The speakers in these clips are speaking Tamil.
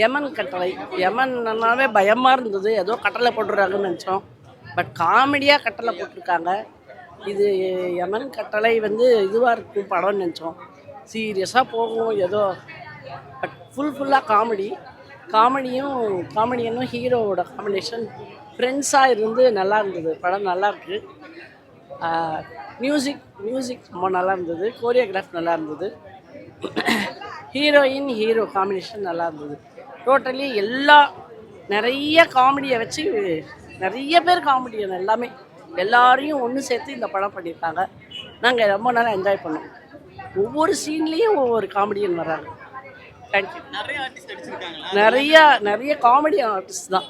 யமன் கட்டளை. யமன்னாவே பயமாக இருந்தது. ஏதோ கட்டளை போட்டுடுறாங்கன்னு நினச்சோம். பட் காமெடியாக கட்டளை போட்டிருக்காங்க. இது யமன் கட்டளை வந்து இதுவாக இருக்கும் படம்னு நினச்சோம். சீரியஸாக போகும் ஏதோ. பட் ஃபுல்லாக காமெடி. காமெடியனும் ஹீரோவோட காம்பினேஷன் ஃப்ரெண்ட்ஸாக இருந்து நல்லா இருந்தது. படம் நல்லா இருக்கு. மியூசிக் ரொம்ப நல்லா இருந்தது. கோரியோகிராஃப் நல்லா இருந்தது. ஹீரோ காம்பினேஷன் நல்லா இருந்தது. டோட்டலி நிறைய காமெடியை வச்சு நிறைய பேர் காமெடியன் எல்லாமே எல்லாரையும் ஒன்று சேர்த்து இந்த படம் பண்ணியிருக்காங்க. நாங்கள் ரொம்ப நேரம் என்ஜாய் பண்ணோம். ஒவ்வொரு சீன்லேயும் ஒவ்வொரு காமெடியன் வர்றாங்க. தேங்க்யூ. நிறைய காமெடி ஆர்டிஸ்ட் தான்.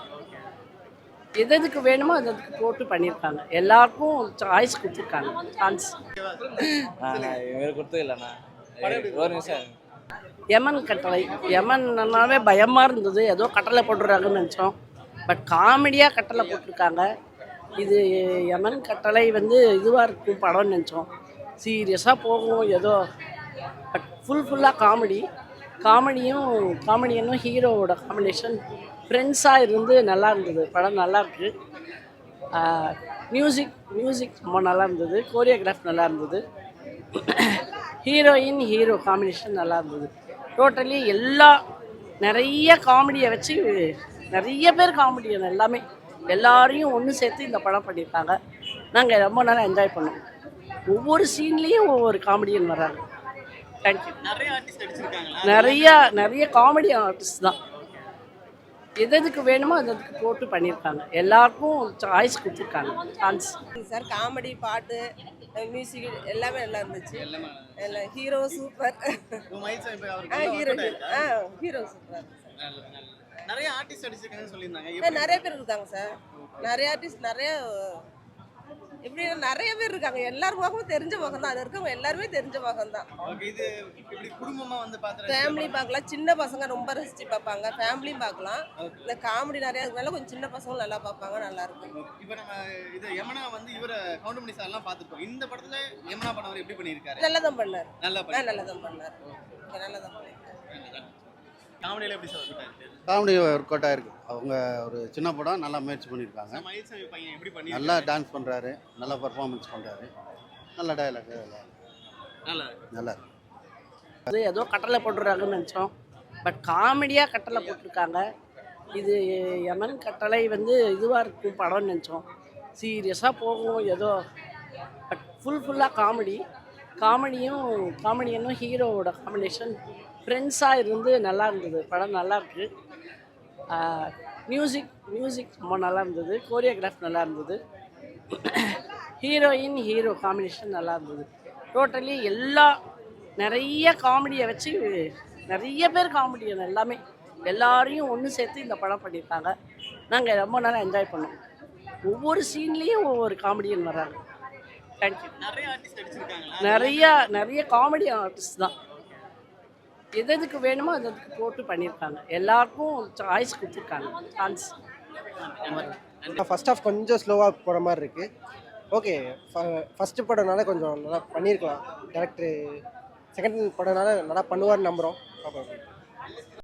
எதுக்கு வேணுமோ அதுக்கு போட்டு பண்ணியிருக்காங்க. எல்லாருக்கும் சாய்ஸ் கொடுத்துருக்காங்க. சான்ஸ் கொடுத்தது இல்லைண்ணா. ஒரு நிமிஷம். யமன் கட்டளை. யமன்னாவே பயமாக இருந்தது. ஏதோ கட்டளை போட்டுடுறாங்கன்னு நினச்சோம். பட் காமெடியாக கட்டளை போட்டிருக்காங்க. இது யமன் கட்டளை வந்து இதுவாக இருக்கும் படம்னு நினச்சோம். சீரியஸாக போகும் ஏதோ. பட் ஃபுல்லாக காமெடியனும் ஹீரோவோட காம்பினேஷன் ஃப்ரெண்ட்ஸாக இருந்து நல்லா இருந்தது. படம் நல்லா இருக்கு. மியூசிக் ரொம்ப நல்லா இருந்தது. கோரியோகிராஃப் நல்லா இருந்தது. ஹீரோ காம்பினேஷன் நல்லா இருந்தது. டோட்டலி நிறைய காமெடியை வச்சு நிறைய பேர் காமெடியன் எல்லாமே எல்லாரையும் ஒன்று சேர்த்து இந்த படம் பண்ணியிருக்காங்க. நாங்கள் ரொம்ப நேரம் என்ஜாய் பண்ணோம். ஒவ்வொரு சீன்லேயும் ஒவ்வொரு காமெடியன் வர்றாங்க. தேங்க்யூ. நிறைய காமெடி ஆர்டிஸ்ட் தான். எதுக்கு வேணுமோ அதுக்கு போட்டு பண்ணியிருக்காங்க. எல்லாருக்கும் சாய்ஸ் கொடுத்துருக்காங்க. சான்ஸ் சார் காமெடி, பாட்டு, மியூசிக் எல்லாமே நல்லா இருந்துச்சு. Hero super. Hero super. நிறைய ஆர்டிஸ்ட் அடிச்சிருக்காங்கன்னு சொல்லியிருந்தாங்க. நிறைய பேர் இருக்காங்க சார். நிறைய ஆர்டிஸ்ட் நிறைய பேர் இருக்காங்க. எல்லாருக்கும் தெரிஞ்ச முகம் தான். அது இருக்கவங்க எல்லாருமே தெரிஞ்ச முகம் தான். இது இப்படி குடும்பமா வந்து ஃபேமிலி பார்க்கலாம். சின்ன பசங்க ரொம்ப ரசிச்சு பார்ப்பாங்க. ஃபேமிலியும் பார்க்கலாம். இந்த காமெடி நிறைய இருக்கனால கொஞ்சம் சின்ன பசங்களும் நல்லா பார்ப்பாங்க. நல்லா இருக்கும். இப்போ நம்ம இது யமனா வந்து இவர கவுண்டமணி சார் எல்லாம் பார்த்துருக்கோம். இந்த படத்துல யமனா பண்ணவர் எப்படி பண்ணியிருக்காரு? நல்லா தான் பண்ணார். நல்லா பண்ணார். காமெடியில எப்படி சார் காமெடி ஒர்க் அவுட் ஆயிருக்கு. அவங்க ஒரு சின்ன படம் நல்லா முயற்சி பண்ணியிருக்காங்க. பையன் எப்படி பண்ணி நல்லா டான்ஸ் பண்ணுறாரு. நல்லா பர்ஃபார்மன்ஸ் பண்ணுறாரு. நல்ல டயலாக் நல்லா இருக்கு. அது ஏதோ கட்டளை போட்டுடுறாங்கன்னு நினச்சோம். பட் காமெடியாக கட்டளை போட்டிருக்காங்க. இது யமன் கட்டளை வந்து இதுவாக இருக்கும் படம்னு நினச்சோம். சீரியஸாக போகும் ஏதோ. பட் ஃபுல்லாக காமெடியனும் ஹீரோவோட காம்பினேஷன் ஃப்ரெண்ட்ஸாக இருந்து நல்லா இருந்தது. படம் நல்லா இருக்கு. மியூசிக் ரொம்ப நல்லா இருந்தது. கோரியோகிராஃப் நல்லா இருந்தது. ஹீரோ காம்பினேஷன் நல்லா இருந்தது. டோட்டலி நிறைய காமெடியை வச்சு நிறைய பேர் காமெடியன் எல்லாமே எல்லாரையும் ஒன்று சேர்த்து இந்த படம் பண்ணியிருக்காங்க. நாங்கள் ரொம்ப நேரம் என்ஜாய் பண்ணோம். ஒவ்வொரு சீன்லேயும் ஒவ்வொரு காமெடியன் வர்றாங்க. தேங்க்யூ. நிறைய காமெடி ஆர்டிஸ்ட் தான். எதுக்கு வேணுமோ அதுக்கு போட்டு பண்ணியிருக்காங்க. எல்லாருக்கும் சாய்ஸ் கொடுத்துருக்காங்க. சான்ஸ் ஃபர்ஸ்ட் ஹாஃப் கொஞ்சம் ஸ்லோவாக போகிற மாதிரி இருக்குது. ஓகே, ஃபஸ்ட்டு படம்னால கொஞ்சம் நல்லா பண்ணியிருக்கலாம். டேரக்டர் செகண்ட் படம்னால நல்லா பண்ணுவார்னு நம்புகிறோம்.